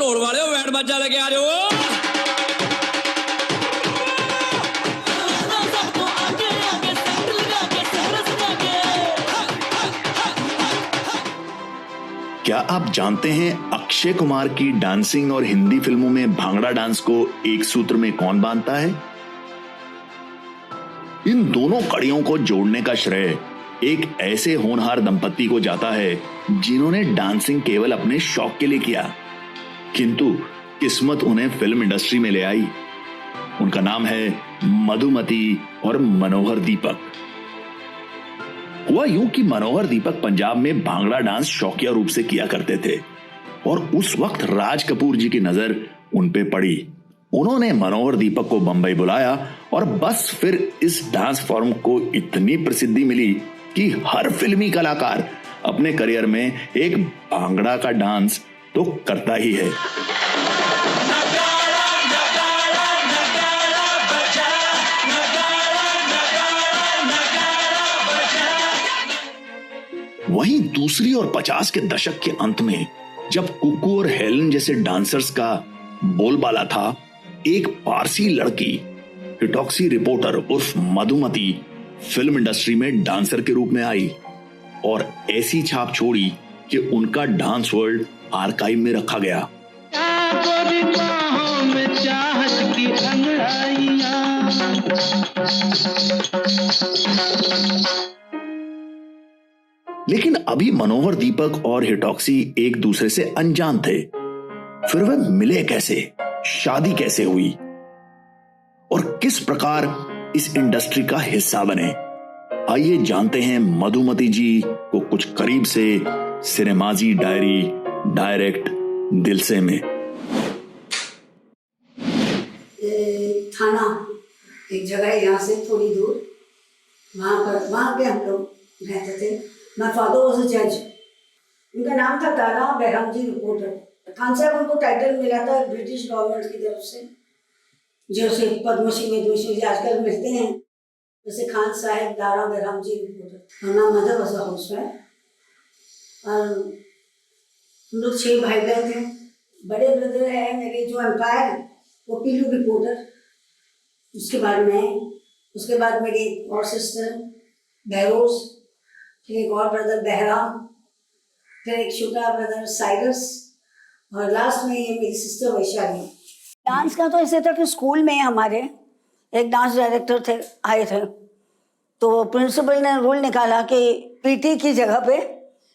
ढोल वाले हो, बैंड बजा लेके आ रहे हो। क्या आप जानते हैं अक्षय कुमार की डांसिंग और हिंदी फिल्मों में भांगड़ा डांस को एक सूत्र में कौन बांधता है? इन दोनों कड़ियों को जोड़ने का श्रेय एक ऐसे होनहार दंपत्ति को जाता है जिन्होंने डांसिंग केवल अपने शौक के लिए किया, किंतु किस्मत उन्हें फिल्म इंडस्ट्री में ले आई। उनका नाम है मधुमती और मनोहर दीपक। हुआ यूं कि मनोहर दीपक पंजाब में भांगड़ा डांस शौकिया रूप से किया करते थे और उस वक्त राज कपूर जी की नजर उन पे पड़ी। उन्होंने मनोहर दीपक को बंबई बुलाया और बस फिर इस डांस फॉर्म को इतनी प्रसिद्धि मिली कि हर फिल्मी कलाकार अपने करियर में एक भांगड़ा का डांस तो करता ही है। वहीं दूसरी और 50 के दशक के अंत में जब कुकू और हेलन जैसे डांसर्स का बोलबाला था, एक पारसी लड़की हिटॉक्सी रिपोर्टर उर्फ मधुमती फिल्म इंडस्ट्री में डांसर के रूप में आई और ऐसी छाप छोड़ी कि उनका डांस वर्ल्ड आर्काइव में रखा गया। लेकिन अभी मनोहर दीपक और हिटॉक्सी एक दूसरे से अनजान थे। फिर वे मिले कैसे, शादी कैसे हुई और किस प्रकार इस इंडस्ट्री का हिस्सा बने? आइए जानते हैं मधुमती जी को कुछ करीब से सिनेमाजी डायरी डायरेक्ट दिल से में। थाना एक जगह है यहाँ से थोड़ी दूर, वहाँ पे हम लोग रहते थे। My father was a judge. उनका नाम था तारा बहराम जी रिपोर्टर। खान साहब उनको टाइटल मिला था ब्रिटिश गवर्नमेंट की तरफ से, जैसे पद्मश्री में आजकल मिलते हैं, जैसे खान साहब तारा बहराम जी रिपोर्टर। और नाम मदर वॉज अ हाउसवाइफ। और हम लोग 6 भाई बहन थे। बड़े ब्रदर है मेरे जो एम्पायर, वो पीलू रिपोर्टर। उसके बाद मेरी और सिस्टर बहरोज, फिर एक और ब्रदर बहराम, फिर एक छोटा ब्रदर साइरस और लास्ट में ये मेरी सिस्टर वैशाली। डांस का तो ऐसे था कि स्कूल में हमारे एक डांस डायरेक्टर थे, आए थे, तो प्रिंसिपल ने रूल निकाला कि पीटी की जगह पे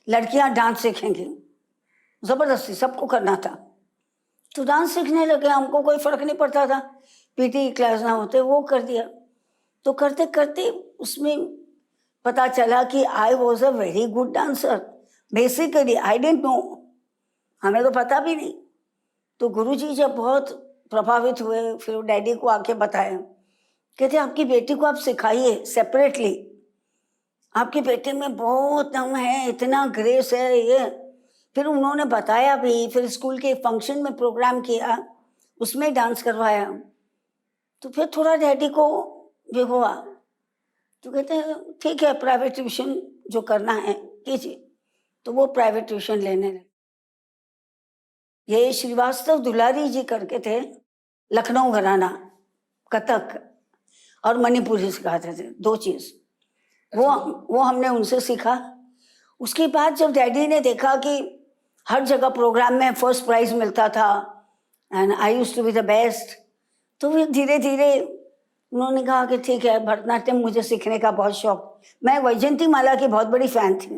लड़कियां डांस सीखेंगी। ज़बरदस्ती सबको करना था, तो डांस सीखने लगे। हमको कोई फ़र्क नहीं पड़ता था, पीटी क्लास ना होते, वो कर दिया। तो करते करते उसमें पता चला कि I was a very good dancer. Basically I don't know, हमें तो पता भी नहीं। तो गुरुजी जब बहुत प्रभावित हुए, फिर डैडी को आके बताया, कहते आपकी बेटी को आप सिखाइए सेपरेटली, आपकी बेटी में बहुत दम है, इतना ग्रेस है ये। फिर उन्होंने बताया भी, फिर स्कूल के फंक्शन में प्रोग्राम किया, उसमें डांस करवाया। तो फिर थोड़ा डैडी को भी हुआ, तो कहते हैं ठीक है प्राइवेट ट्यूशन जो करना है कीजिए। तो वो प्राइवेट ट्यूशन लेने लगे। ये श्रीवास्तव दुलारी जी करके थे, लखनऊ घराना, कथक और मणिपुरी सिखाते थे, 2 चीज़। वो हमने उनसे सीखा। उसके बाद जब डैडी ने देखा कि हर जगह प्रोग्राम में फर्स्ट प्राइज मिलता था and I used to be the best, तो फिर धीरे धीरे उन्होंने कहा कि ठीक है भरतनाट्यम मुझे सीखने का बहुत शौक। मैं वैजयंती माला की बहुत बड़ी फ़ैन थी।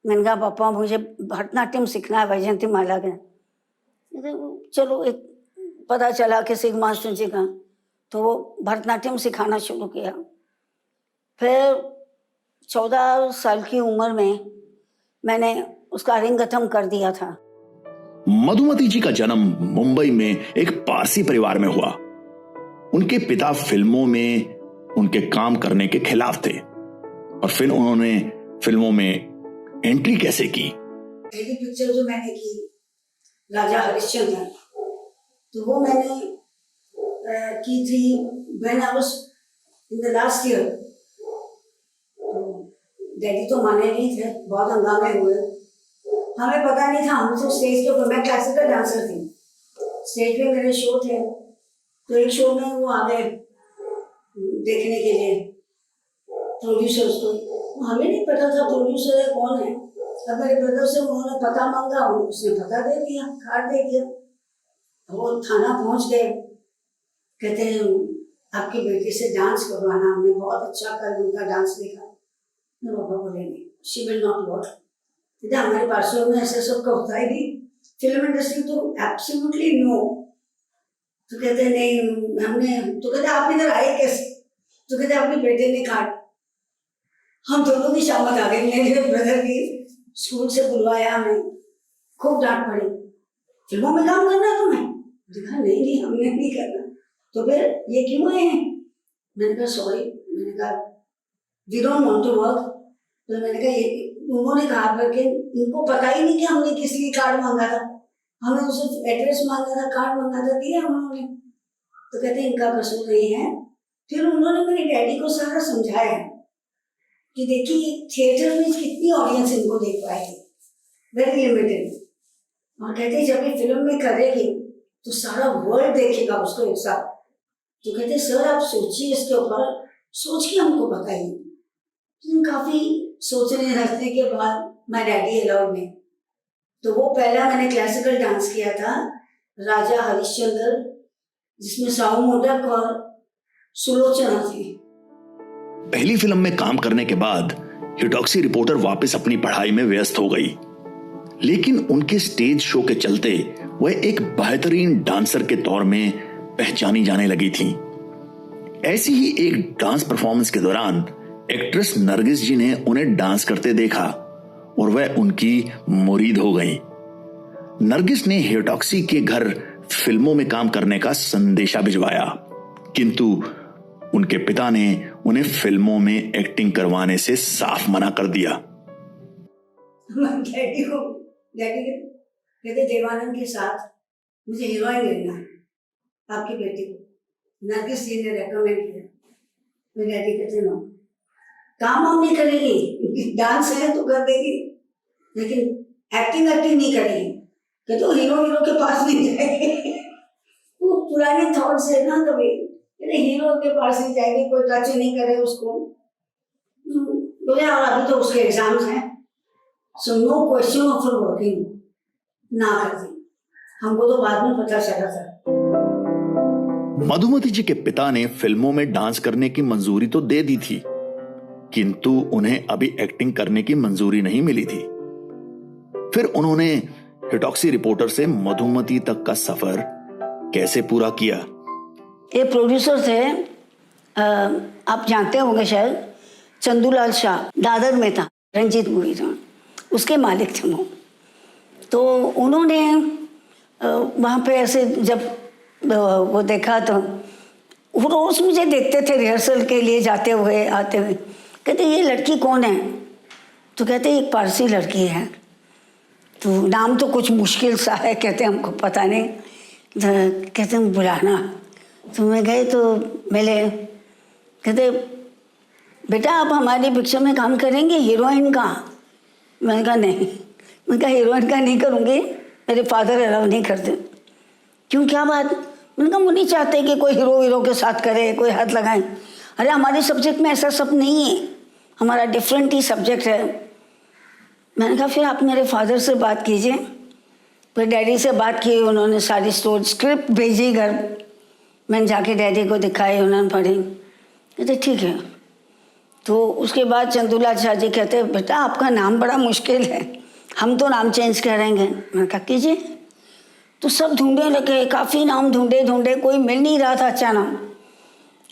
मैंने कहा पापा मुझे भरतनाट्यम सीखना है वैजयंती माला के। चलो एक पता चला किसी मास्टर जी का, तो वो भरतनाट्यम सिखाना शुरू किया। फिर 14 साल की उम्र में मैंने उसका रिंगथम कर दिया था। मधुमती जी का जन्म मुंबई में एक पारसी परिवार में हुआ। उनके पिता फिल्मों में उनके काम करने के खिलाफ थे और फिर उन्होंने फिल्मों में एंट्री कैसे की? पहली पिक्चर जो मैंने की राजा हरिश्चंद्र, तो वो मैंने की थी when I was in the last year. Daddy तो माने नहीं थे, बहुत हंगामे हुए। हमें पता नहीं था, हम तो स्टेज के ऊपर, मैं क्लासिकल डांसर थी, स्टेज पे मेरे शो थे, तो एक शो में वो आ गए देखने के लिए प्रोड्यूसर्स को, हमें नहीं पता था प्रोड्यूसर है कौन है। अब मेरे ब्रदर से उन्होंने पता मांगा, उसने पता दे दिया, कार्ड दे दिया। वो थाना पहुंच गए, कहते हैं आपके बेटे से डांस करवाना, हमने बहुत अच्छा कर उनका डांस देखा। मेरे पापा बोले नहीं, शी विल नॉट वर्क, हमारे पास में ऐसा सब का होता ही नहीं, फिल्म इंडस्ट्री तो एब्सोल्युटली नो। तो कहते नहीं हमने, तो कहते आप इधर आए कैसे, तो कहते आपके बेटे ने कार्ड, हम दोनों की शामत आ गई, मेरे ब्रदर की स्कूल से बुलवाया, हमें खूब डांट पड़ी, फिल्मों में काम करना है तुम्हें, देखा नहीं हमने नहीं करना। तो फिर ये क्यों आए हैं, मैंने कहा सॉरी, मैंने कहा we don't want to work. तो मैंने कहा ये, उन्होंने कहा करके इनको पता ही नहीं कि हमने किस लिए कार्ड मांगा था, हमने उसे एड्रेस मांगा था, कार्ड मांगा था, दिया उन्होंने। तो कहते इनका कसूर नहीं है। फिर उन्होंने मेरे डैडी को सारा समझाया कि देखिए थिएटर में कितनी ऑडियंस इनको देख पाएगी, वेरी लिमिटेड, और कहते जब ये फिल्म में करेगी तो सारा वर्ल्ड देखेगा उसको एक साथ। तो कहते सर आप सोचिए इसके ऊपर, सोच के हमको बताइए। काफी सोचने रखने के बाद माय डैडी अलाउड मी। तो वो पहला मैंने क्लासिकल डांस किया था राजा हरिश्चंद्र, जिसमें साहू मोदक और सुलोचना थी। पहली फिल्म में काम करने के बाद हिटॉक्सी रिपोर्टर वापस अपनी पढ़ाई में व्यस्त हो गई, लेकिन उनके स्टेज शो के चलते वह एक बेहतरीन डांसर के तौर में पहचानी जाने लगी थी। ऐसी ही एक डांस परफॉर्मेंस के दौरान एक्ट्रेस नरगिस जी ने उन्हें डांस करते देखा और वह उनकी मुरीद हो गईं। नरगिस ने हिटॉक्सी के घर फिल्मों में काम करने का संदेशा भिजवाया, किंतु उनके पिता ने उन्हें फिल्मों में एक्टिंग करवाने से साफ मना कर दिया। डैडी कहते देवानंद के साथ मुझे हीरोइन लेना है, आपकी बेटी को नरगिस जी ने रेकमेंड किया। मेरे डैडी कहते नो, काम हम नहीं करेगी, डांस है तो कर देगी, लेकिन एक्टिंग नहीं करेगी। कहते वो हीरो के पास नहीं जाएगी। वो पुराने थॉट्स है ना, कभी हीरो के पास नहीं जाएगी, कोई टच नहीं करे उसको। बोले और अभी तो उसके एग्जाम्स हैं, so no question of working, ना कर दी। हमको तो बाद में पता चला था। मधुमती जी के पिता ने फिल्मों में डांस करने की मंजूरी तो दे दी थी, किंतु उन्हें अभी एक्टिंग करने की मंजूरी नहीं मिली थी। फिर उन्होंने हिटॉक्सी रिपोर्टर से मधुमती तक का सफर कैसे पूरा किया? ये प्रोड्यूसर थे, आप जानते होंगे शायद, चंदूलाल शाह, दादर में था, रंजीत मूवी था, उसके मालिक थे वो। तो उन्होंने वहाँ पे ऐसे जब वो देखा तो वो रोज मुझे देखते थे रिहर्सल के लिए जाते हुए आते हुए। कहते ये लड़की कौन है? तो कहते एक पारसी लड़की है। तो नाम तो कुछ मुश्किल सा है, कहते हमको पता नहीं। कहते बुलाना। तो मैं गए तो मिले, कहते बेटा आप हमारी पिक्चर में काम करेंगे, हीरोइन का? मैंने कहा नहीं, मैंने कहा हीरोइन का नहीं करूँगी, मेरे फादर अलाउ नहीं करते। क्यों, क्या बात? मैंने कहा वो नहीं चाहते कि कोई हीरो के साथ करे, कोई हाथ लगाए। अरे हमारे सब्जेक्ट में ऐसा सब नहीं है, हमारा डिफरेंट ही सब्जेक्ट है। मैंने कहा फिर आप मेरे फादर से बात कीजिए। फिर डैडी से बात की, उन्होंने सारी स्क्रिप्ट भेजी घर। मैंने जाके डैडी को दिखाई, उन्होंने पढ़ी, कहते ठीक है। तो उसके बाद चंदूलाल शाह जी कहते बेटा आपका नाम बड़ा मुश्किल है, हम तो नाम चेंज करेंगे। मैंने कहा कीजिए। तो सब ढूंढने लगे, काफ़ी नाम ढूंढे, कोई मिल नहीं रहा था अच्छा नाम।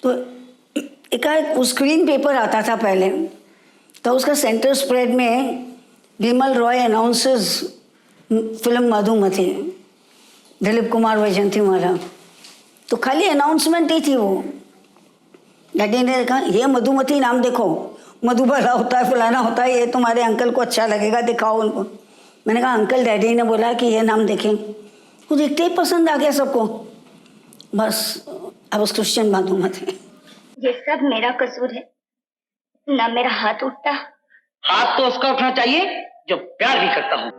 तो एक स्क्रीन पेपर आता था पहले, तो उसका सेंटर स्प्रेड में विमल रॉय अनाउंसेस फिल्म मधुमती, दिलीप कुमार वैजयंतीमाला। तो खाली अनाउंसमेंट ही थी वो। डैडी ने कहा ये मधुमती नाम देखो, मधुबाला होता है, फलाना होता है, ये तुम्हारे अंकल को अच्छा लगेगा, दिखाओ उनको। मैंने कहा अंकल, डैडी ने बोला कि ये नाम देखें। वो देखते ही पसंद आ गया सबको, बस अब उस क्रिश्चियन मधुमती। ये सब मेरा कसूर है ना, मेरा हाथ उठता। हाथ तो उसका उठना चाहिए जो प्यार भी करता हूँ।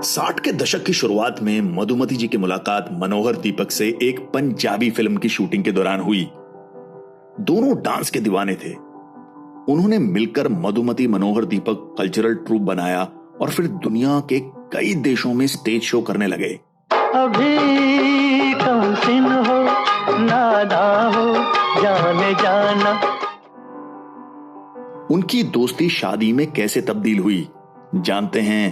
60 के दशक की शुरुआत में मधुमती जी की मुलाकात मनोहर दीपक से एक पंजाबी फिल्म की शूटिंग के दौरान हुई। दोनों डांस के दीवाने थे। उन्होंने मिलकर मधुमती मनोहर दीपक कल्चरल ट्रूप बनाया और फिर दुनिया के कई देशों में स्टेज शो करने लगे। अभी कम सिन हो नादा हो जाने जाना। उनकी दोस्ती शादी में कैसे तब्दील हुई, जानते हैं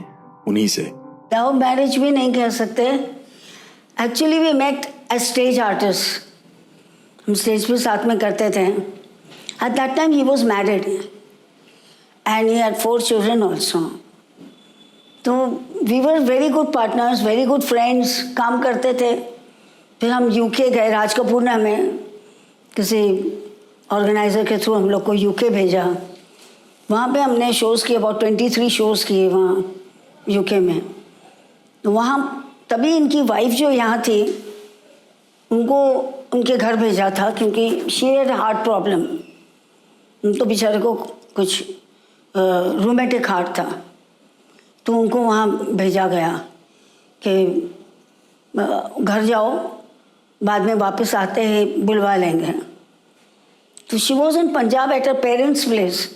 उन्हीं से। लव मैरिज भी नहीं कह सकते। Actually we met as stage artist. हम स्टेज पे साथ में करते थे। At that time he was married and he had 4 children also. तो we were very good partners, very good friends, काम करते थे। फिर हम यूके गए, राज कपूर ने हमें किसी ऑर्गेनाइज़र के थ्रू हम लोग को यूके भेजा। वहाँ पे हमने शोज़ किए, अबाउट 23 शोज़ किए वहाँ यूके में। तो वहाँ तभी इनकी वाइफ जो यहाँ थी उनको उनके घर भेजा था, क्योंकि शी हैड हार्ट प्रॉब्लम। उनको बेचारे को कुछ रूमेटिक हार्ट था, तो उनको वहाँ भेजा गया कि घर जाओ, बाद में वापस आते हैं बुलवा लेंगे। तो she was in Punjab at a parents place.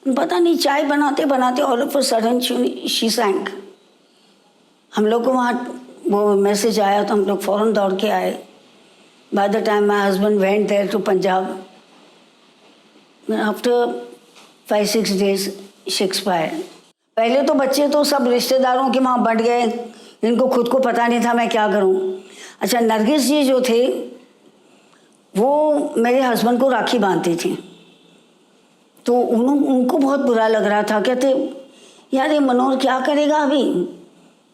पता नहीं चाय बनाते बनाते all of a sudden she sank. हम लोग को वहाँ वो मैसेज आया तो हम लोग फ़ौरन दौड़ के आए। By the time my husband went there to Punjab, after 5-6 days she expired. पहले तो बच्चे तो सब रिश्तेदारों के वहाँ बंट गए, इनको खुद को पता नहीं था मैं क्या करूँ। अच्छा, नरगिस जी जो थे वो मेरे हस्बैंड को राखी बांधती थी, तो उनको बहुत बुरा लग रहा था। कहते यार ये मनोहर क्या करेगा अभी।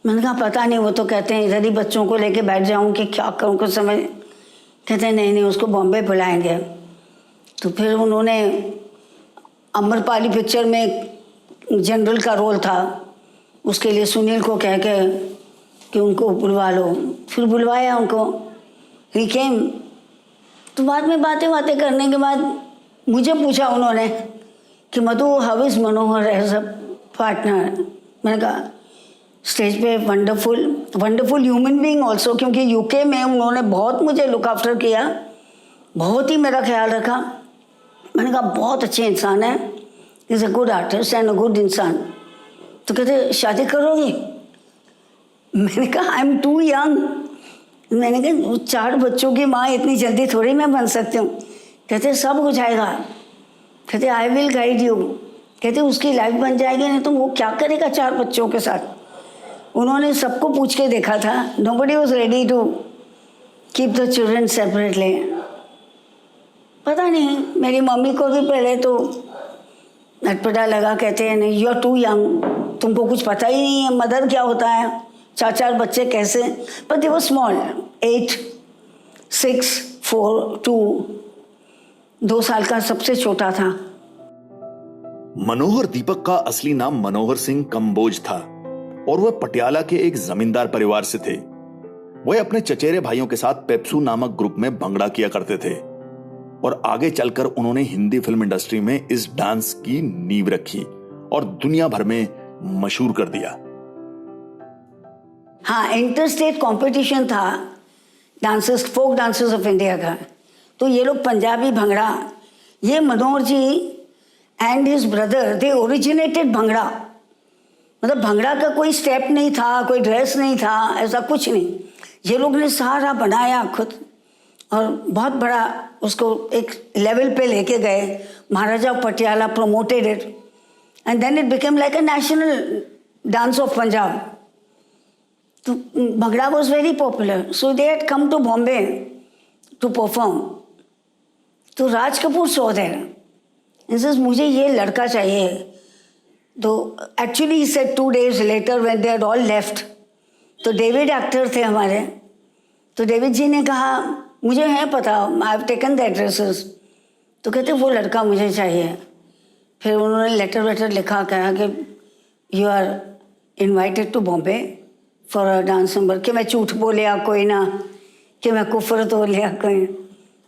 मैंने कहा पता नहीं, वो तो कहते हैं इधर ही बच्चों को लेके बैठ जाऊँ कि क्या करूँ कुछ समझ। कहते हैं नहीं उसको बॉम्बे बुलाएंगे। तो फिर उन्होंने अमरपाली पिक्चर में जनरल का रोल था, उसके लिए सुनील को कह के कि उनको बुलवा लो। फिर बुलवाया उनको, ही केम। तो बाद में बातें करने के बाद मुझे पूछा उन्होंने कि Madhu how is Manohar as a partner. मैंने कहा स्टेज पे वंडरफुल ह्यूमन बीइंग ऑल्सो, क्योंकि यूके में उन्होंने बहुत मुझे लुक आफ्टर किया, बहुत ही मेरा ख्याल रखा। मैंने कहा बहुत अच्छे इंसान है, is a good artist and a good इंसान। तो कहते शादी करोगी। मैंने कहा आई एम टू यंग। मैंने कहा 4 बच्चों की माँ इतनी जल्दी थोड़ी मैं बन सकती हूँ। कहते सब हो जाएगा। कहते आई विल गाइड यू। कहते उसकी लाइफ बन जाएगी, नहीं तो वो क्या करेगा 4 बच्चों के साथ। उन्होंने सबको पूछ के देखा था, nobody was ready to keep the children separately. पता नहीं, मेरी मम्मी को भी पहले तो अटपटा लगा। कहते हैं नहीं यू आर टू यंग, तुमको कुछ पता ही नहीं है मदर क्या होता है, 4 बच्चे कैसे। पर दे वर स्मॉल, 8, 6, 4, 2, 2 साल का सबसे छोटा था। मनोहर दीपक का असली नाम मनोहर सिंह कंबोज था और वह पटियाला के एक जमींदार परिवार से थे। वह अपने चचेरे भाइयों के साथ पेप्सू नामक ग्रुप में भंगड़ा किया करते थे और आगे चलकर उन्होंने हिंदी फिल्म इंडस्ट्री में इस डांस की नींव रखी और दुनिया भर में मशहूर कर दिया। हाँ, इंटरस्टेट कंपटीशन था dancers, folk dancers of India का। तो ये लोग पंजाबी भंगड़ा, ये Manohar ji and his brother they originated bhangra. मतलब भंगड़ा का कोई स्टेप नहीं था, कोई ड्रेस नहीं था, ऐसा कुछ नहीं। ये लोग ने सारा बनाया खुद और बहुत बड़ा उसको एक लेवल पे लेके गए। Maharaja Patiala promoted it and then it became like a national dance of Punjab. तो bhangra was very popular, so they had come to Bombay to perform. तो राज कपूर सो देयर, मुझे ये लड़का चाहिए। तो actually he said 2 days later when they had all left, तो David actor थे हमारे, तो डेविड जी ने कहा मुझे है पता, I have taken the addresses. तो कहते वो लड़का मुझे चाहिए। फिर उन्होंने लेटर लिखा, कहा कि you are invited to Bombay for a dance number. कि मैं झूठ बोलिया कोई ना, कि मैं कुफर तो लिया कोई।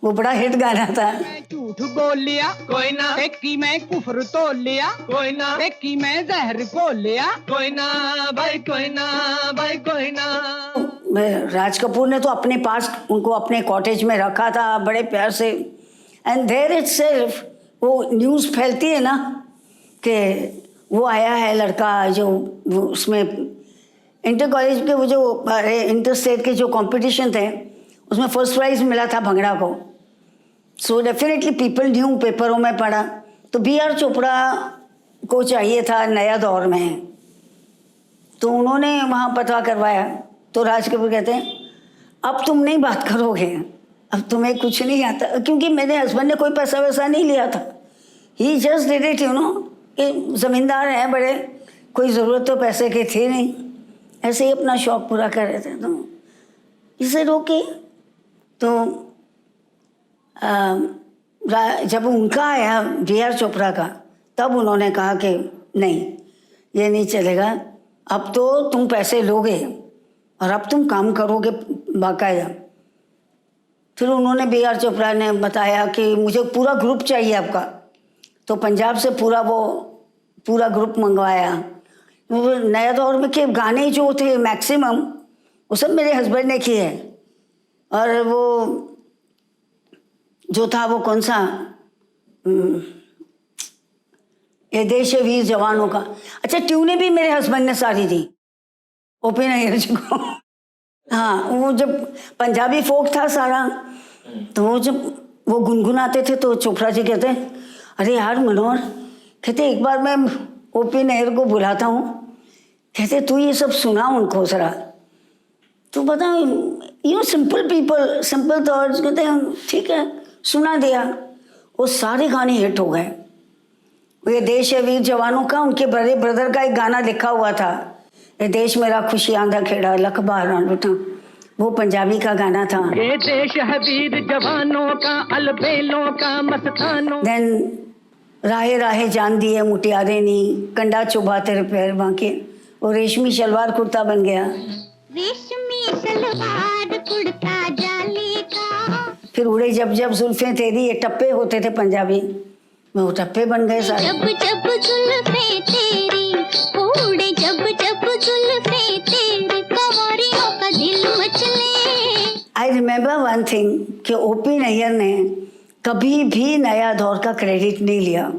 वो बड़ा हिट गाना था। झूठ बोल लिया कोई ना, देखी मैं कुफर तोल लिया कोई ना, देखी मैं जहर घोल लिया कोई ना भाई, कोई ना भाई, कोई ना। राज कपूर ने तो अपने पास उनको अपने कॉटेज में रखा था बड़े प्यार से, एंड देयर इटसेल्फ वो न्यूज़ फैलती है ना कि वो आया है लड़का जो वो उसमें इंटर कॉलेज के वो जो इंटर स्टेट के जो कंपटीशन थे उसमें फर्स्ट प्राइज मिला था भंगड़ा को। सो डेफिनेटली पीपल न्यू, पेपरों में पढ़ा। तो B.R. चोपड़ा को चाहिए था नया दौर में, तो उन्होंने वहाँ पता करवाया। तो राज कपूर कहते हैं अब तुम नहीं बात करोगे, अब तुम्हें कुछ नहीं आता, क्योंकि मेरे हस्बैंड ने कोई पैसा वैसा नहीं लिया था। He just did it, you know, कि ज़मींदार हैं बड़े, कोई ज़रूरत तो पैसे की थी नहीं, ऐसे ही अपना शौक़ पूरा कर रहे थे। तो इसे रोके तो जब उनका आया B.R. चोपड़ा का, तब उन्होंने कहा कि नहीं ये नहीं चलेगा, अब तो तुम पैसे लोगे और अब तुम काम करोगे बाकायदा। फिर उन्होंने B.R. चोपड़ा ने बताया कि मुझे पूरा ग्रुप चाहिए आपका, तो पंजाब से पूरा ग्रुप मंगवाया। वो नया दौर में के गाने जो थे मैक्सिमम वो सब मेरे हस्बैंड ने किए, और वो जो था वो कौन सा ये देश है वीर जवानों का, अच्छा ट्यूनें भी मेरे हस्बैंड ने सारी दी O.P. नैयर जी को। हाँ, वो जब पंजाबी फोक था सारा, तो वो जब वो गुनगुनाते थे तो चोपड़ा जी कहते अरे यार मनोहर, कहते एक बार मैं O.P. नैयर को बुलाता हूँ, कहते तू ये सब सुना उनको ज़रा, तो बता you simple people, simple thoughts. कहते हैं ठीक है, सुना दिया। वो सारे गाने हिट हो गए। ये देश है वीर जवानों का, उनके बड़े ब्रदर का एक गाना लिखा हुआ था, ये देश मेरा खुशी आंधा खेड़ा लख बहारान लुटा, वो पंजाबी का गाना था। ये देश है वीर जवानों का, अलबेलों का मस्तानों। देन राहे राहे जान दिए मुटियारे नी, कंडा चुभा तेरे पैर बांके, वो रेशमी शलवार कुर्ता बन गया। रेशमी सलवार कुर्ता जाली का। फिर उड़े जब जब जुल्फे तेरी, ये टप्पे होते थे पंजाबी में, वो टप्पे बन गए सारे। जब जब जुल्फे तेरी उड़े, जब जब जुल्फे तेरी, कंवरियों का दिल मचले। आई रिमेम्बर वन थिंग कि O.P. नैयर ने कभी भी नया दौर का क्रेडिट नहीं लिया।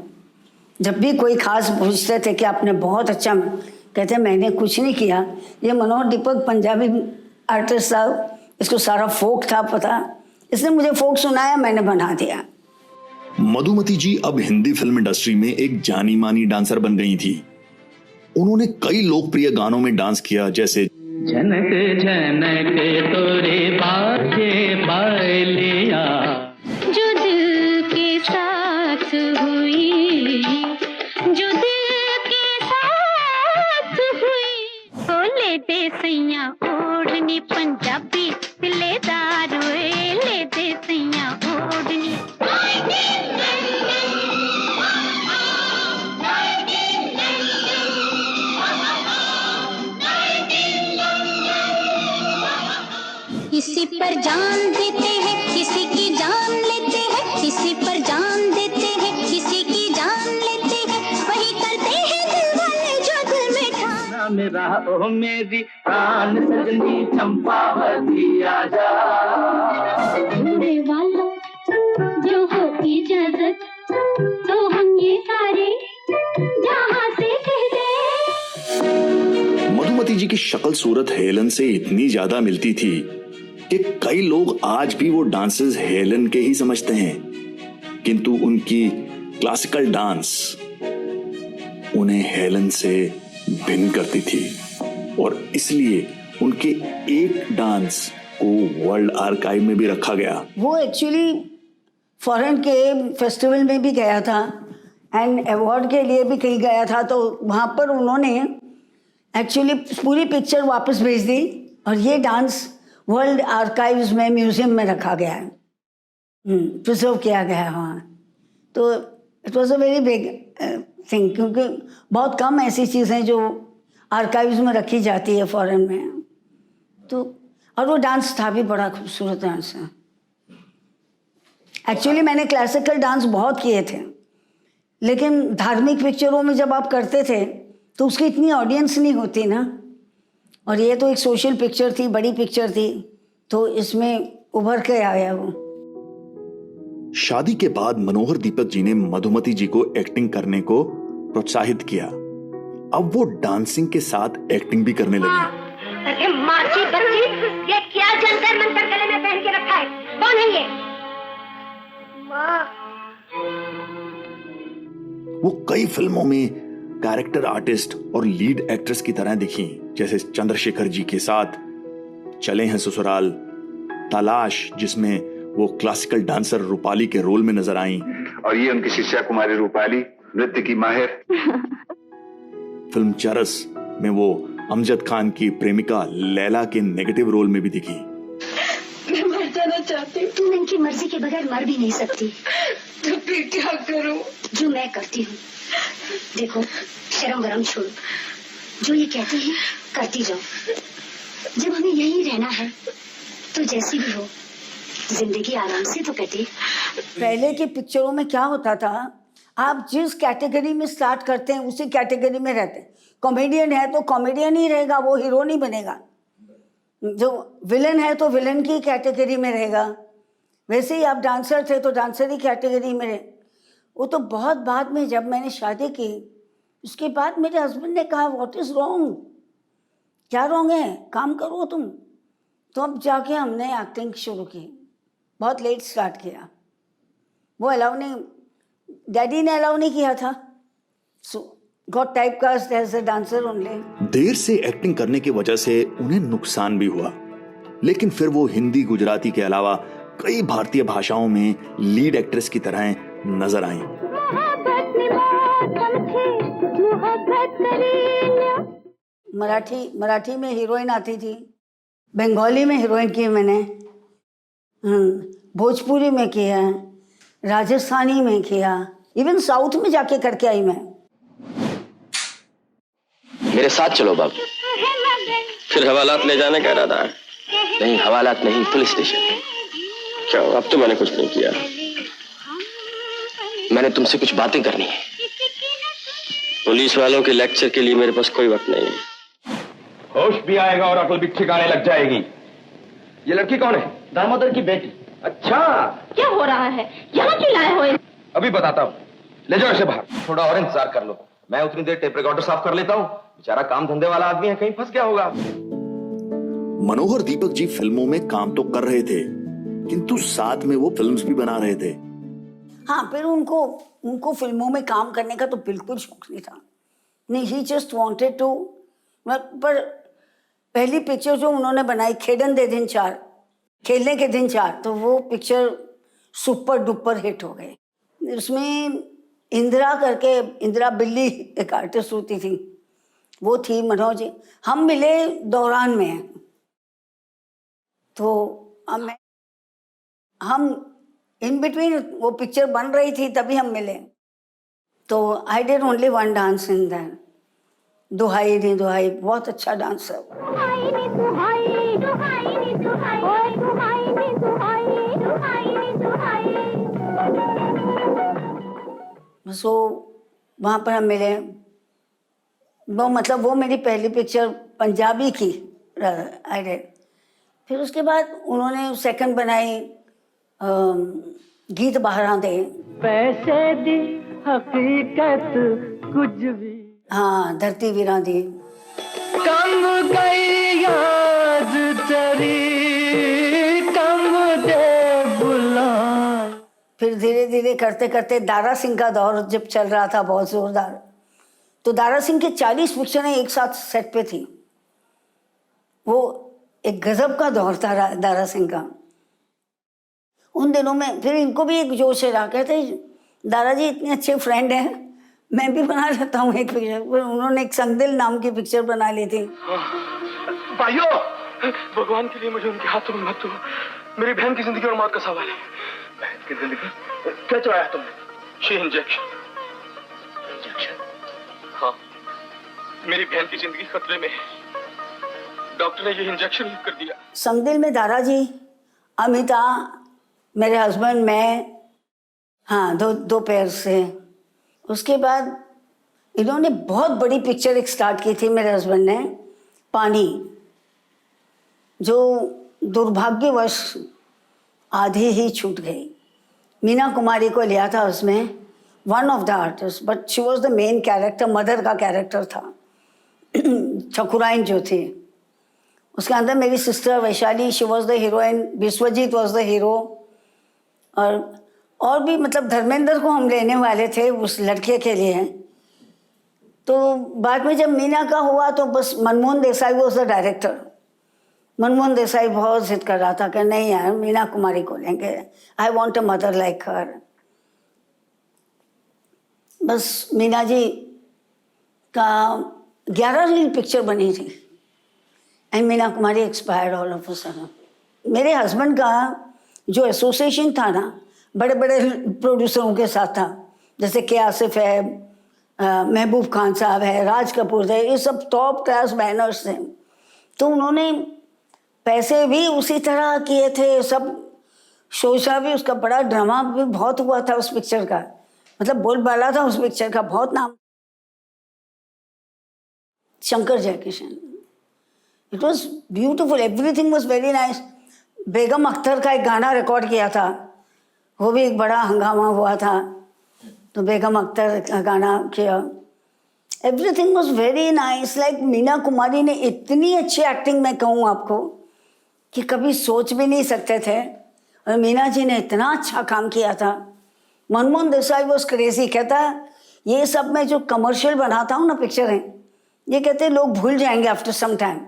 जब भी कोई खास पूछते थे कि आपने बहुत अच्छा, कहते मैंने कुछ नहीं किया, ये मनोहर दीपक पंजाबी आर्टिस्ट था, इसको सारा फोक था पता, इसने मुझे फोक सुनाया, मैंने बना दिया। मधुमती जी अब हिंदी फिल्म इंडस्ट्री में एक जानी मानी डांसर बन गई थी। उन्होंने कई लोकप्रिय गानों में डांस किया, जैसे झनक झनक तोरे बाजे बालिया, जो दिल के साथ हुई, जो दिल के साथ हुई, ओ ले दे सैया ओढ़नी पंजाबी दिलेदार हुए, ले दे सैया ओढ़नी। किसी पर जान देते हैं, किसी की जान लेते हैं, किसी पर जान देते हैं, किसी की जान लेते हैं, वही करते हैं दिल वाले जो दिल में ठान। मेरा ओ मेरी प्राण सजनी चंपावती आजा, ढूंढने वालों जो हो इजाजत, तो हम ये सारे जहां से कह दे। मधुमती जी की शक्ल सूरत हेलन से इतनी ज्यादा मिलती थी कि कई लोग आज भी वो डांसेस हेलन के ही समझते हैं, किंतु उनकी क्लासिकल डांस उन्हें हेलन से भिन्न करती थी, और इसलिए उनके एक डांस को वर्ल्ड आर्काइव में भी रखा गया। वो एक्चुअली फॉरेन के फेस्टिवल में भी गया था एंड अवार्ड के लिए भी कहीं गया था, तो वहाँ पर उन्होंने एक्चुअली पूरी पिक्चर वापस भेज दी, और ये डांस वर्ल्ड आर्काइव्स में म्यूजियम में रखा गया है, प्रिजर्व किया गया है वहाँ। तो it was a very big thing, क्योंकि बहुत कम ऐसी चीज़ें जो आर्काइव्स में रखी जाती है फॉरेन में। तो और वो डांस था भी बड़ा खूबसूरत डांस है। एक्चुअली मैंने क्लासिकल डांस बहुत किए थे, लेकिन धार्मिक पिक्चरों में जब आप करते थे तो उसकी इतनी ऑडियंस नहीं होती ना, और ये तो एक सोशल पिक्चर थी, बड़ी पिक्चर थी, तो इसमें उभर के आया वो। शादी के बाद मनोहर दीपक जी ने मधुमती जी को एक्टिंग करने को प्रोत्साहित किया। अब वो डांसिंग के साथ एक्टिंग भी करने लगी। अरे माची बच्ची, ये क्या जंतर मंतर गले में पहन के रखा है? कौन है ये? माँ। वो कई फिल्मों में कैरेक्टर आर्टिस्ट और लीड एक्ट्रेस की तरह दिखी, जैसे चंद्रशेखर जी के साथ चले हैं ससुराल, तलाश जिसमें वो क्लासिकल डांसर रूपाली के रोल में नजर आईं, और ये उनकी शिष्या कुमारी रूपाली, नृत्य की माहिर। फिल्म चरस में वो अमजद खान की प्रेमिका लैला के नेगेटिव रोल में भी दिखी। मैं मर जाना चाहती हूँ। तुम इनकी मर्जी के बगैर मर भी नहीं सकती। तो फिर क्या करूँ? जो मैं करती हूँ। देखो, शर्म वरम छोड़ो, जो ये कहते हैं करती जाओ। जब हमें यहीं रहना है तो जैसी भी हो जिंदगी आराम से तो कटे। पहले की पिक्चरों में क्या होता था, आप जिस कैटेगरी में स्टार्ट करते हैं उसी कैटेगरी में रहते हैं। कॉमेडियन है तो कॉमेडियन ही रहेगा, वो हीरो नहीं बनेगा। जो विलन है तो विलन की कैटेगरी में रहेगा। वैसे ही आप डांसर थे तो डांसर ही कैटेगरी में रहे। वो तो बहुत बाद में जब मैंने शादी की, उसके बाद मेरे हस्बैंड ने कहा व्हाट इज़ रॉन्ग, क्या रॉन्ग है, काम करो तुम। तो अब जाके हमने एक्टिंग शुरू की। बहुत लेट स्टार्ट किया, वो अलाउ नहीं, डैडी ने अलाउ नहीं किया था। So got typecast as a dancer only. देर से एक्टिंग करने की वजह से उन्हें नुकसान भी हुआ, लेकिन फिर वो हिंदी गुजराती के अलावा कई भारतीय भाषाओं में लीड एक्ट्रेस की तरह नजर आईं। मराठी में हीरोइन आती थी, बंगाली में हीरोइन की मैंने, भोजपुरी में किया, राजस्थानी में किया, इवन साउथ में जाके करके आई मैं। मेरे साथ चलो बाबू। फिर हवालात ले जाने का इरादा है? नहीं, हवालात नहीं, पुलिस स्टेशन। क्यों, अब तो मैंने कुछ नहीं किया। मैंने तुमसे कुछ बातें करनी है। पुलिस वालों के लेक्चर के लिए मेरे पास कोई वक्त नहीं है। होश भी आएगा और अकल भी ठिकाने लग जाएगी। ये लड़की कौन है? दामोदर की बेटी। अच्छा, क्या हो रहा है? यहाँ क्यों लाए हो? अभी बताता हूँ, ले जाओ इसे बाहर। थोड़ा और इंतजार कर लो, मैं उतनी देर टेप रिकॉर्डर साफ कर लेता हूँ। बेचारा काम धंधे वाला आदमी है, कहीं फंस गया होगा। मनोहर दीपक जी फिल्मों में काम तो कर रहे थे, किंतु साथ में वो फिल्म्स भी बना रहे थे। हाँ, फिर उनको फिल्मों में काम करने का तो बिल्कुल शौक नहीं था। नहीं, ही जस्ट वांटेड टू। पर पहली पिक्चर जो उन्होंने बनाई, खेडन दे दिन चार, खेलने के दिन चार, तो वो पिक्चर सुपर डुपर हिट हो गई। उसमें इंदिरा करके, इंदिरा बिल्ली एक आर्टिस्ट होती थी, वो थी मनोहर जी। हम मिले दौरान में, तो हम इन बिटवीन वो पिक्चर बन रही थी तभी हम मिले। तो I did only one dance in that, दुहाई नी दुहाई, बहुत अच्छा डांस है। सो वहाँ पर हम मिले। वो मतलब वो मेरी पहली पिक्चर पंजाबी की आई डिड। फिर उसके बाद उन्होंने सेकंड बनाई गीत बहारां दे। पैसे दी हकीकत कुछ भी, हाँ, धरती वीरां दी। कम गई याद तेरी, कम दे बुला। फिर धीरे धीरे करते करते दारा सिंह का दौर जब चल रहा था बहुत जोरदार, तो दारा सिंह की 40 पिक्चरें एक साथ सेट पे थी। वो एक गजब का दौर था दारा सिंह का उन दिनों में। फिर इनको भी एक जोश है, कहते दारा जी इतने अच्छे फ्रेंड हैं, मैं भी बना लेता हूँ एक पिक्चर। उन्होंने एक संगदिल नाम की पिक्चर बना ली थी। भाइयों, भगवान के लिए मुझे उनके हाथों में मत दो। मेरी बहन की जिंदगी और मौत का सवाल है। बहन की जिंदगी? क्या चढ़ाया तुमने? 6 इंजेक्शन। हाँ, मेरी बहन की जिंदगी खतरे में है। डॉक्टर ने ये इंजेक्शन लिख कर दिया। संगदिल में दारा जी, अमिता, मेरे हस्बैंड, मैं, हाँ, दो पैर से। उसके बाद इन्होंने बहुत बड़ी पिक्चर एक स्टार्ट की थी मेरे हस्बैंड ने, पानी, जो दुर्भाग्यवश आधी ही छूट गई। मीना कुमारी को लिया था उसमें, one of the artist, but she was the main character, mother का कैरेक्टर था। ठकुराइन जो थी उसके अंदर मेरी sister Vaishali, she was the heroine, Vishwajit was the hero, और भी मतलब धर्मेंद्र को हम लेने वाले थे उस लड़के के लिए। तो बाद में जब मीना का हुआ तो बस Manmohan Desai was the director. Manmohan Desai बहुत जिद कर रहा था कि नहीं यार मीना कुमारी को लेंगे, I want a mother like her. बस मीना जी का 11 रील पिक्चर बनी थी and Meena Kumari expired all of a sudden. मेरे हस्बैंड का जो एसोसिएशन था ना, बड़े बड़े प्रोड्यूसरों के साथ था, जैसे के आसिफ है, महबूब खान साहब है, राज कपूर है, ये सब टॉप क्लास बैनर्स थे। तो उन्होंने पैसे भी उसी तरह किए थे, सब शोशा भी, उसका बड़ा ड्रामा भी बहुत हुआ था उस पिक्चर का, मतलब बोलबाला था उस पिक्चर का, बहुत नाम। Shankar Jaikishan, it was beautiful, everything was very nice. Begum Akhtar का एक गाना रिकॉर्ड किया था, वो भी एक बड़ा हंगामा हुआ था, तो बेगम अख्तर का गाना किया। Everything was very nice. Like Meena Kumari ने इतनी अच्छी एक्टिंग, मैं कहूँ आपको कि कभी सोच भी नहीं सकते थे, और मीना जी ने इतना अच्छा काम किया था। मनमोहन देसाई वॉज क्रेजी, कहता ये सब मैं जो कमर्शियल बनाता हूँ ना पिक्चरें, ये कहते लोग भूल जाएंगे आफ्टर सम टाइम,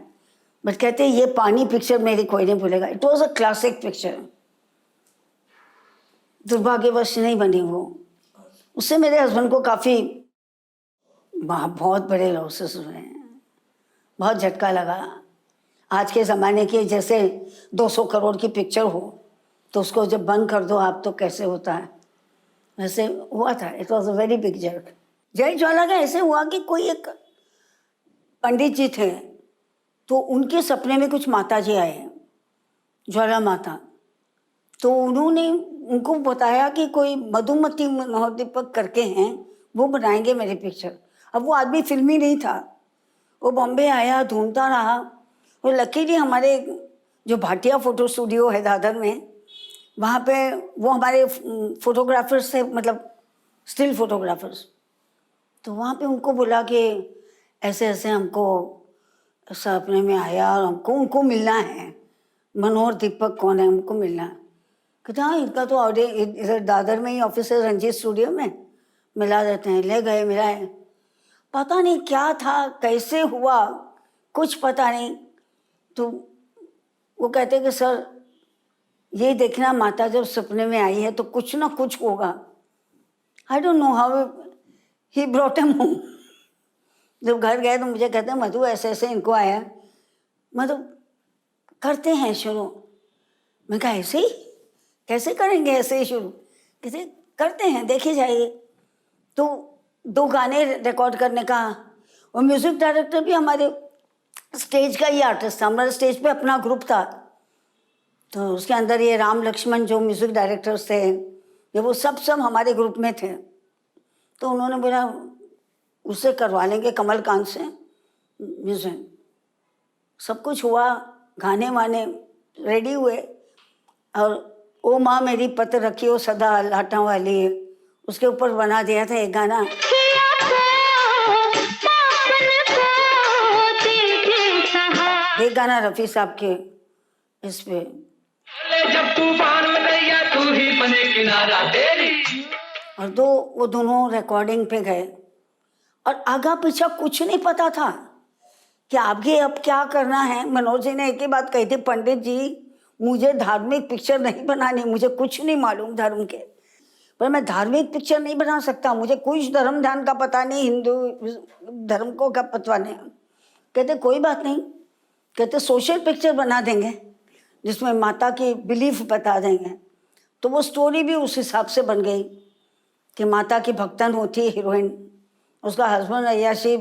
बट कहते ये पानी पिक्चर मेरी कोई नहीं भूलेगा। It was a classic picture. दुर्भाग्यवश नहीं बनी वो, उससे मेरे हस्बैंड को काफ़ी बहुत बड़े लॉसेस हुए हैं, बहुत झटका लगा। आज के ज़माने के जैसे 200 करोड़ की पिक्चर हो तो उसको जब बंद कर दो आप तो कैसे होता है, वैसे हुआ था। It was a very big jerk. जय ज्वाला का ऐसे हुआ कि कोई एक पंडित जी थे, तो उनके सपने में कुछ माता जी आए, ज्वाला माता, तो उन्होंने उनको बताया कि कोई मधुमती मनोहर दीपक करके हैं, वो बनाएंगे मेरी पिक्चर। अब वो आदमी फिल्मी नहीं था, वो बॉम्बे आया, ढूंढता रहा, और लकीली हमारे जो भाटिया फ़ोटो स्टूडियो है दादर में, वहाँ पे वो हमारे फोटोग्राफर्स थे, मतलब स्टिल फोटोग्राफर्स। तो वहाँ पे उनको बोला कि ऐसे ऐसे हमको सपने में आया और हमको उनको मिलना है, मनोहर दीपक कौन है, हमको मिलना है। कहते हाँ इनका तो ऑडियो इधर दादर में ही ऑफिस है, रंजीत स्टूडियो में, मिला देते हैं। ले गए, मिलाए, पता नहीं क्या था, कैसे हुआ, कुछ पता नहीं। तो वो कहते कि सर ये देखना, माता जब सपने में आई है तो कुछ ना कुछ होगा। I don't know how he brought him home. जब घर गए तो मुझे कहते हैं मधु ऐसे ऐसे इनको आया, मधु करते हैं शुरू। मैं कहा ऐसे ही, कैसे करेंगे ऐसे ही शुरू, कहते करते हैं देखी जाइए। तो 2 गाने रिकॉर्ड करने का, और म्यूज़िक डायरेक्टर भी हमारे स्टेज का ही आर्टिस्ट था, हमारे स्टेज पे अपना ग्रुप था, तो उसके अंदर ये राम लक्ष्मण जो म्यूज़िक डायरेक्टर्स थे, ये वो सब हमारे ग्रुप में थे। तो उन्होंने बोला उससे करवा लेंगे, कमलकांत से म्यूज़िक। सब कुछ हुआ, गाने वाने रेडी हुए, और ओ माँ मेरी पत रखियो सदा लाटा वाली, उसके ऊपर बना दिया था एक गाना। एक गाना रफ़ी साहब के इस पे, जब तूफान में नैया तू ही बने किनारा तेरी। और वो दोनों रिकॉर्डिंग पे गए, और आगा पीछा कुछ नहीं पता था कि आगे अब क्या करना है। मनोज जी ने एक ही बात कही थी, पंडित जी मुझे धार्मिक पिक्चर नहीं बनानी, मुझे कुछ नहीं मालूम धर्म के, पर मैं धार्मिक पिक्चर नहीं बना सकता, मुझे कुछ धर्म ध्यान का पता नहीं, हिंदू धर्म को का पता नहीं। कहते कोई बात नहीं, कहते सोशल पिक्चर बना देंगे जिसमें माता की बिलीफ बता देंगे। तो वो स्टोरी भी उस हिसाब से बन गई कि माता की भक्तन होती है हीरोइन, उसका हस्बैंड अय्याशी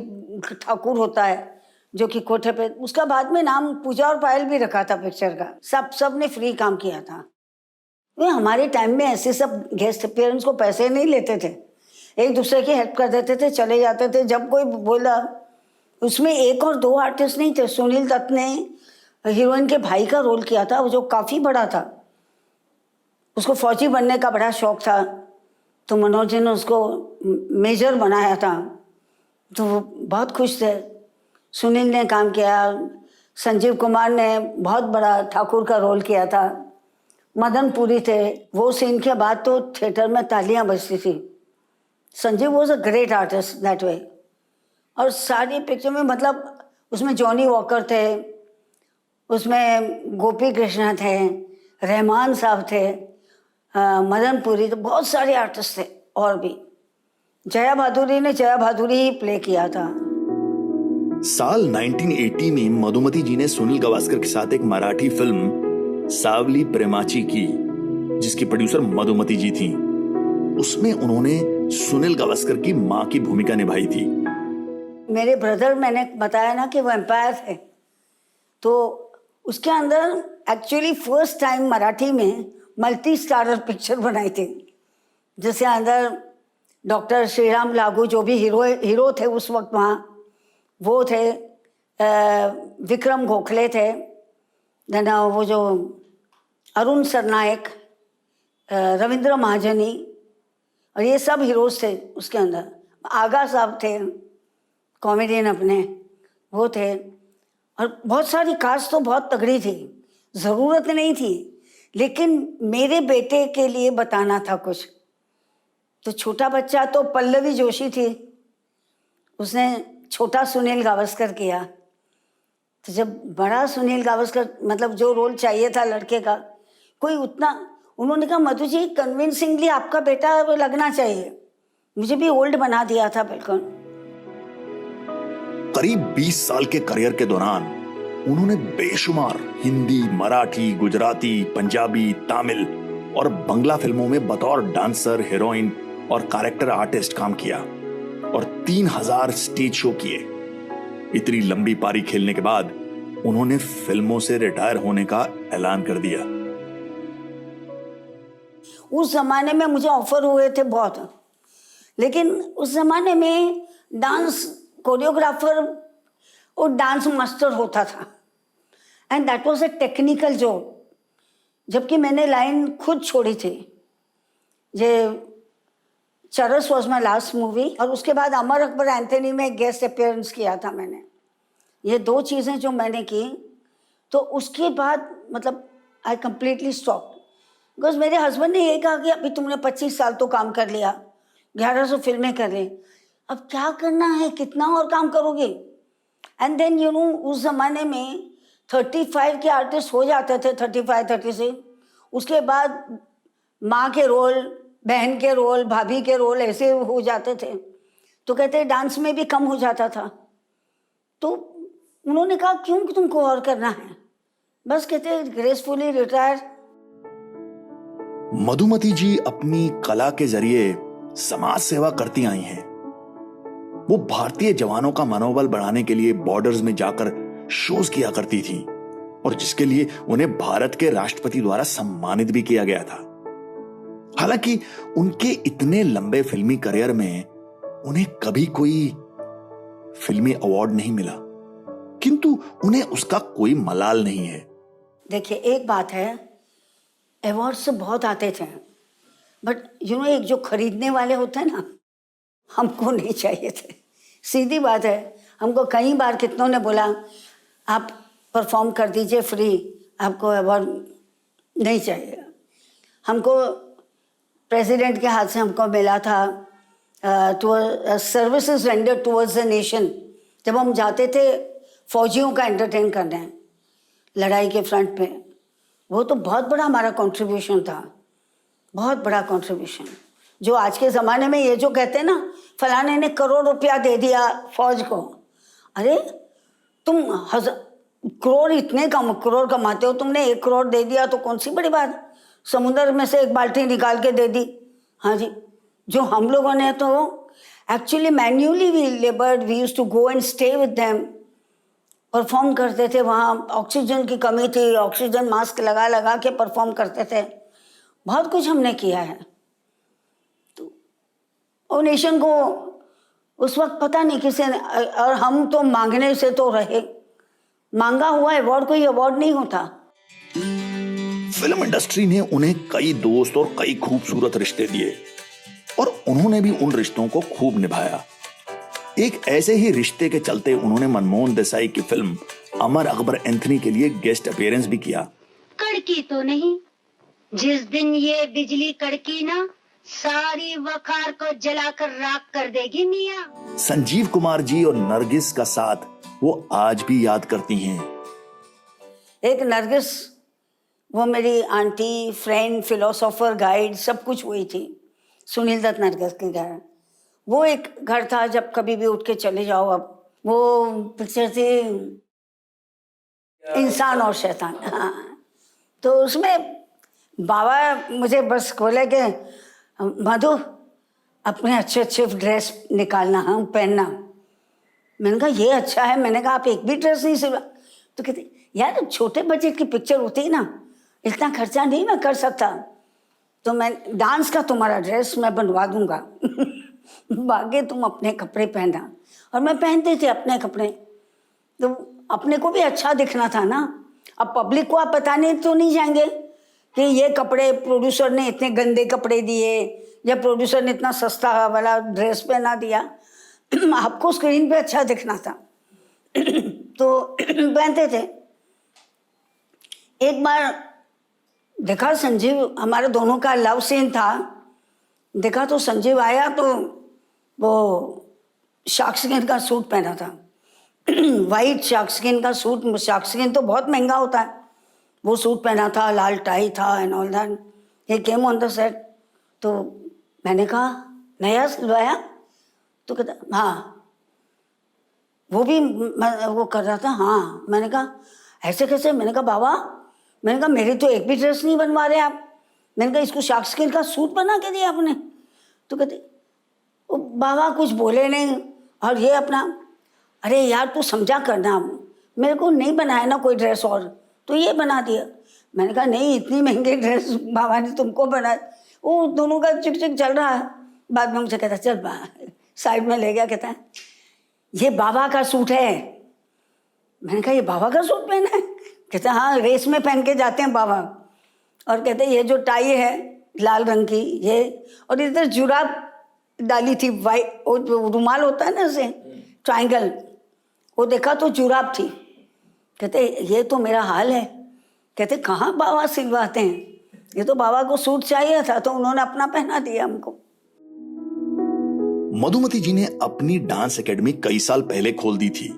ठाकुर होता है जो कि कोठे पे, उसका बाद में नाम पूजा और पायल भी रखा था पिक्चर का। सब ने फ्री काम किया था। हमारे टाइम में ऐसे सब गेस्ट अपीयरेंस को पैसे नहीं लेते थे, एक दूसरे की हेल्प कर देते थे, चले जाते थे। जब कोई बोला, उसमें एक और दो आर्टिस्ट नहीं थे, सुनील दत्त ने हीरोइन के भाई का रोल किया था, जो काफ़ी बड़ा था, उसको फौजी बनने का बड़ा शौक था, तो मनोज जी ने उसको मेजर बनाया था, तो वो बहुत खुश थे। सुनील ने काम किया, संजीव कुमार ने बहुत बड़ा ठाकुर का रोल किया था, मदन पुरी थे। वो सीन के बाद तो थिएटर में तालियां बजती थी। Sanjeev was a great artist that way. और सारी पिक्चर में मतलब उसमें जॉनी वॉकर थे, उसमें गोपी कृष्णा थे, रहमान साहब थे, मदन पुरी, तो बहुत सारे आर्टिस्ट थे। और भी जया भादुरी ने जया भादुरी ही प्ले किया था। साल 1980 में मधुमती जी ने सुनील गावस्कर के साथ एक मराठी फिल्म सावली प्रेमाची की, जिसकी प्रोड्यूसर मधुमती जी थी। उसमें उन्होंने सुनील गावस्कर की मां की भूमिका निभाई थी। मेरे ब्रदर, मैंने बताया ना कि वो एम्पायर थे, तो उसके अंदर एक्चुअली फर्स्ट टाइम मराठी में मल्टी स्टारर पिक्चर बनाई थी, जिसके अंदर डॉक्टर श्रीराम लागू जो भी हीरो थे उस वक्त वहाँ, वो थे, विक्रम गोखले थे, देन वो जो अरुण सरनायक, रविंद्र महाजनी, और ये सब हीरोज थे उसके अंदर। आगा साहब थे कॉमेडियन अपने, वो थे। और बहुत सारी कास्ट तो बहुत तगड़ी थी, ज़रूरत नहीं थी, लेकिन मेरे बेटे के लिए बताना था कुछ। तो छोटा बच्चा तो पल्लवी जोशी थी, उसने छोटा सुनील गावस्कर किया। तो जब बड़ा सुनील गावस्कर, मतलब जो रोल चाहिए था लड़के का, कोई उतना, उन्होंने कहा मधु जी कन्विंसिंगली आपका बेटा लगना चाहिए। मुझे भी ओल्ड बना दिया था बिल्कुल। करीब 20 साल के करियर के दौरान उन्होंने बेशुमार हिंदी, मराठी, गुजराती, पंजाबी, तमिल और बंगला फिल्मों में बतौर डांसर, हीरोइन और कैरेक्टर आर्टिस्ट काम किया और 3000 स्टेज शो किए। इतनी लंबी पारी खेलने के बाद उन्होंने फिल्मों से रिटायर होने का ऐलान कर दिया। उस जमाने में मुझे ऑफर हुए थे बहुत, लेकिन उस जमाने में डांस कोरियोग्राफर और डांस मास्टर होता था, and that was a technical job. जबकि मैंने लाइन खुद छोड़ी थी। ये चरस वॉज माई लास्ट मूवी, और उसके बाद अमर अकबर एंथनी में गेस्ट अपीयरेंस किया था मैंने। ये दो चीज़ें जो मैंने की, तो उसके बाद मतलब आई कम्प्लीटली स्टॉप। बिकॉज मेरे हस्बैंड ने ये कहा कि अभी तुमने 25 साल तो काम कर लिया, 1100 फिल्में कर ली, अब क्या करना है, कितना और काम करोगे। एंड देन यू नो उस ज़माने में 35 के आर्टिस्ट हो जाते थे, 35, 36। उसके बाद माँ के रोल, बहन के रोल, भाभी के रोल ऐसे हो जाते थे। तो कहते डांस में भी कम हो जाता था। तो उन्होंने कहा क्यों तुमको और करना है, बस कहते ग्रेसफुली रिटायर। मधुमती जी अपनी कला के जरिए समाज सेवा करती आई हैं। वो भारतीय जवानों का मनोबल बढ़ाने के लिए बॉर्डर्स में जाकर शोज किया करती थी, और जिसके लिए उन्हें भारत के राष्ट्रपति द्वारा सम्मानित भी किया गया था। हालांकि उनके इतने लंबे फिल्मी करियर में उन्हें कभी कोई फिल्मी अवार्ड नहीं मिला, किंतु उन्हें उसका कोई मलाल नहीं है। देखिए एक बात है, अवार्ड्स से बहुत आते थे, बट यू नो एक जो खरीदने वाले होते हैं ना, हमको नहीं चाहिए थे। सीधी बात है, हमको कई बार कितनों ने बोला आप परफॉर्म कर दीजिए फ्री, आपको अवार्ड नहीं चाहिए। हमको प्रेसिडेंट के हाथ से हमको मिला था services render towards the nation, जब हम जाते थे फौजियों का एंटरटेन करने लड़ाई के फ्रंट पे। वो तो बहुत बड़ा हमारा कंट्रीब्यूशन था, बहुत बड़ा कंट्रीब्यूशन। जो आज के ज़माने में ये जो कहते हैं ना फलाने ने करोड़ रुपया दे दिया फौज को, अरे तुम करोड़ इतने करोड़ कमाते हो, तुमने 1 करोड़ दे दिया तो कौन सी बड़ी बात, समुद्र में से एक बाल्टी निकाल के दे दी। हाँ जी, जो हम लोगों ने तो actually manually we laboured, we used to go and stay with them, perform करते थे। वहाँ ऑक्सीजन की कमी थी, ऑक्सीजन मास्क लगा लगा के परफॉर्म करते थे। बहुत कुछ हमने किया है। तो और नेशन को उस वक्त पता नहीं किसी ने, और हम तो मांगने से तो रहे, मांगा हुआ अवार्ड कोई अवार्ड नहीं होता। फिल्म इंडस्ट्री ने उन्हें कई दोस्त और कई खूबसूरत रिश्ते दिए और उन्होंने भी उन रिश्तों को खूब निभाया। एक ऐसे ही रिश्ते के चलते उन्होंने मनमोहन देसाई की फिल्म अमर अकबर एंथनी के लिए गेस्ट अपीयरेंस भी किया। कड़की तो नहीं, जिस दिन ये बिजली कड़की ना, सारी वकार को जलाकर राख कर देगी मियां। संजीव कुमार जी और नरगिस का साथ वो आज भी याद करती हैं। एक नरगिस, वो मेरी आंटी, फ्रेंड, फिलोसोफर, गाइड, सब कुछ वही थी। सुनील दत्त नरगिस के घर, वो एक घर था जब कभी भी उठ के चले जाओ। अब वो पिक्चर थी इंसान और शैतान, हाँ। तो उसमें बाबा मुझे बस बोले कि मधु अपने अच्छे अच्छे ड्रेस निकालना, हाँ पहनना। मैंने कहा ये अच्छा है। मैंने कहा आप एक भी ड्रेस नहीं सिलवा। तो कहते यार छोटे बजट की पिक्चर होती है ना, इतना खर्चा नहीं मैं कर सकता, तो मैं डांस का तुम्हारा ड्रेस मैं बनवा दूंगा बाकी तुम अपने कपड़े पहनना। और मैं पहनती थी अपने कपड़े, तो अपने को भी अच्छा दिखना था ना। अब पब्लिक को आप बताने तो नहीं जाएंगे कि ये कपड़े प्रोड्यूसर ने इतने गंदे कपड़े दिए या प्रोड्यूसर ने इतना सस्ता वाला ड्रेस पहना दिया आपको स्क्रीन पे अच्छा दिखना था तो पहनते थे। एक बार देखा संजीव, हमारे दोनों का लव सीन था, देखा तो संजीव आया तो वो शार्क स्किन का सूट पहना था वाइट शार्क स्किन का सूट। शार्क स्किन तो बहुत महंगा होता है। वो सूट पहना था, लाल टाई था and all that. He came on the set. तो मैंने कहा नया सिलवाया? तो कहता हाँ। वो भी वो कर रहा था, हाँ। मैंने कहा ऐसे कैसे? मैंने कहा बाबा, मैंने कहा मेरी तो एक भी ड्रेस नहीं बनवा रहे आप। मैंने कहा इसको शार्क स्किन का सूट बना के दिया आपने? तो कहते बाबा कुछ बोले नहीं। और ये अपना, अरे यार तू समझा करना, मेरे को नहीं बनाया ना कोई ड्रेस और तो ये बना दिया। मैंने कहा नहीं, इतनी महंगी ड्रेस बाबा ने तुमको बनाया। वो दोनों का चिक चिक चल रहा है। बाद में मुझे कहता चल साइड में ले गया, कहता है ये बाबा का सूट है। मैंने कहा ये बाबा का सूट पहना है? कहता हाँ, रेस में पहन के जाते हैं बाबा। और कहते ये जो टाई है लाल रंग की ये, और इधर जुराब डाली थी वाइट, वो रुमाल होता है ना ऐसे ट्रायंगल, वो देखा तो जुराब थी। कहते ये तो मेरा हाल है। कहते कहाँ बाबा सिलवाते हैं, ये तो बाबा को सूट चाहिए था तो उन्होंने अपना पहना दिया हमको। मधुमती जी ने अपनी डांस एकेडमी कई साल पहले खोल दी थी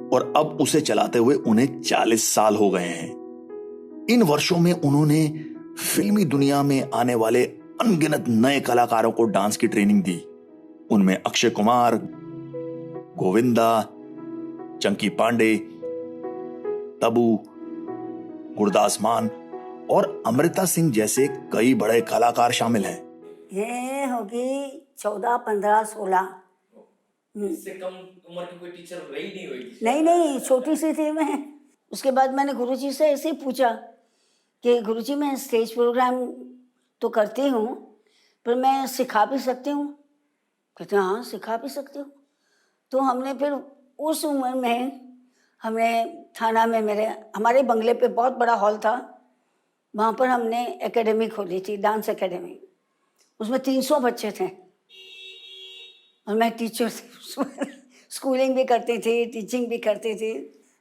और अब उसे चलाते हुए उन्हें 40 साल हो गए हैं। इन वर्षों में उन्होंने फिल्मी दुनिया में आने वाले अनगिनत नए कलाकारों को डांस की ट्रेनिंग दी। उनमें अक्षय कुमार, गोविंदा, चंकी पांडे, तबू, गुरदास मान और अमृता सिंह जैसे कई बड़े कलाकार शामिल हैं। ये होगी 14, 15, 16। इससे कम उम्र की कोई टीचर रही नहीं होगी? नहीं, छोटी सी थी मैं। उसके बाद मैंने गुरुजी से ऐसे ही पूछा कि गुरुजी मैं स्टेज प्रोग्राम तो करती हूँ पर मैं सिखा भी सकती हूँ? कहते हाँ सिखा भी सकती हूँ। तो हमने फिर उस उम्र में हमने थाना में हमारे बंगले पे बहुत बड़ा हॉल था, वहाँ पर हमने एकेडमी खोली थी, डांस एकेडमी। उसमें 300 बच्चे थे और मैं टीचर थी स्कूलिंग भी करती थी, टीचिंग भी करती थी।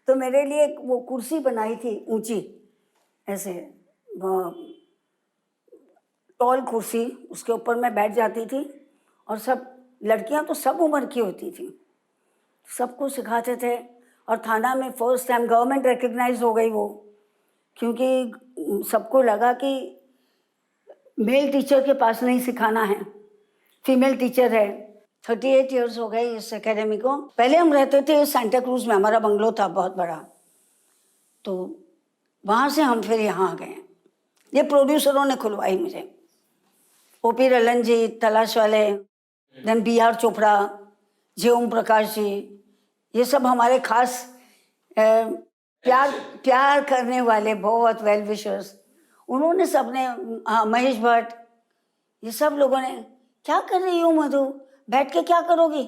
तो मेरे लिए वो कुर्सी बनाई थी ऊंची, ऐसे टॉल कुर्सी, उसके ऊपर मैं बैठ जाती थी और सब लड़कियां तो सब उम्र की होती थी, सबको सिखाते थे। और थाना में फर्स्ट टाइम गवर्नमेंट रिकग्नाइज हो गई वो, क्योंकि सबको लगा कि मेल टीचर के पास नहीं सिखाना है, फीमेल टीचर है। 38 इयर्स हो गए इस एकेडमी को। पहले हम रहते थे सांता क्रूज में, हमारा बंगलो था बहुत बड़ा, तो वहाँ से हम फिर यहाँ आ गए। ये प्रोड्यूसरों ने खुलवाई मुझे, ओपी रलन जी, तलाश वाले, देन BR चोपड़ा, जे ओम प्रकाश जी, ये सब हमारे खास प्यार करने वाले बहुत वेल विशर्स। उन्होंने सबने, हाँ, महेश भट्ट, ये सब लोगों ने, क्या कर रही हो मधु, बैठ के क्या करोगी?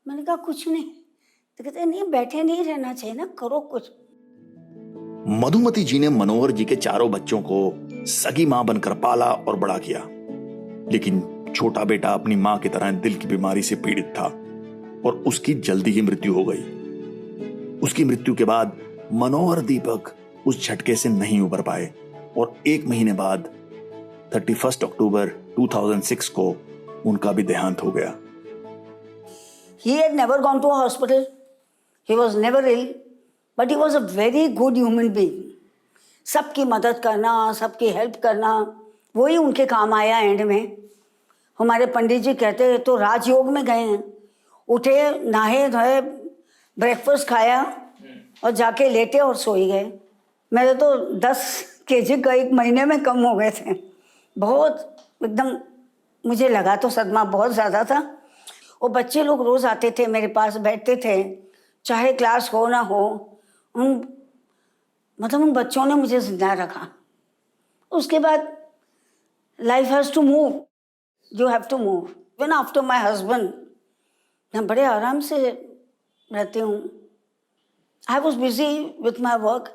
मैंने कहा कुछ नहीं। तो कहते नहीं, बैठे नहीं रहना चाहिए ना, करो कुछ। मधुमती जी ने मनोहर जी के चारों बच्चों को सगी मां बनकर पाला और बड़ा किया, लेकिन छोटा बेटा अपनी मां की तरह दिल की बीमारी से पीड़ित था और उसकी जल्दी ही मृत्यु हो गई। उसकी मृत्यु के बाद मनोहर दीपक उस झटके से नहीं उबर पाए और 1 महीने बाद 31 अक्टूबर 2006 को उनका भी देहांत हो गया। He had never gone to a hospital. He was never ill, but he was a very good human being. सबकी मदद करना, सबकी हेल्प करना, वही उनके काम आया एंड में। हमारे पंडित जी कहते हैं तो राजयोग में गए हैं, उठे, नहाए धोए, ब्रेकफास्ट खाया और जाके लेटे और सोई गए। मेरे तो 10 kg का 1 महीने में कम हो गए थे। बहुत एकदम मुझे लगा तो सदमा बहुत ज़्यादा था। और बच्चे लोग रोज़ आते थे मेरे पास, बैठते थे, चाहे क्लास हो ना हो। उन बच्चों ने मुझे जिंदा रखा। उसके बाद life has to move, you have to move. Even after my husband मैं बड़े आराम से रहती हूँ। I was busy with my work.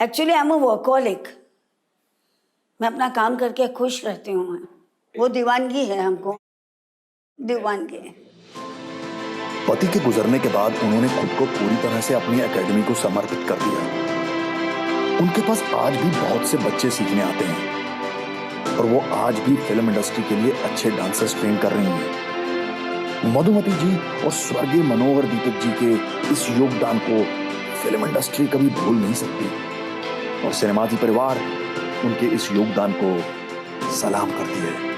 Actually I am a workaholic. मैं अपना काम करके खुश रहती हूँ। वो दीवानगी है, हमको दीवानगी है। पति के गुजरने के बाद उन्होंने खुद को पूरी तरह से अपनी एकेडमी को समर्पित कर दिया। उनके पास आज भी बहुत से बच्चे सीखने आते हैं और वो आज भी फिल्म इंडस्ट्री के लिए अच्छे डांसर्स ट्रेन कर रही हैं। मधुमती जी और स्वर्गीय मनोहर दीपक जी के इस योगदान को फिल्म इंडस्ट्री कभी भूल नहीं सकती और सिनेमाती परिवार उनके इस योगदान को सलाम करती है।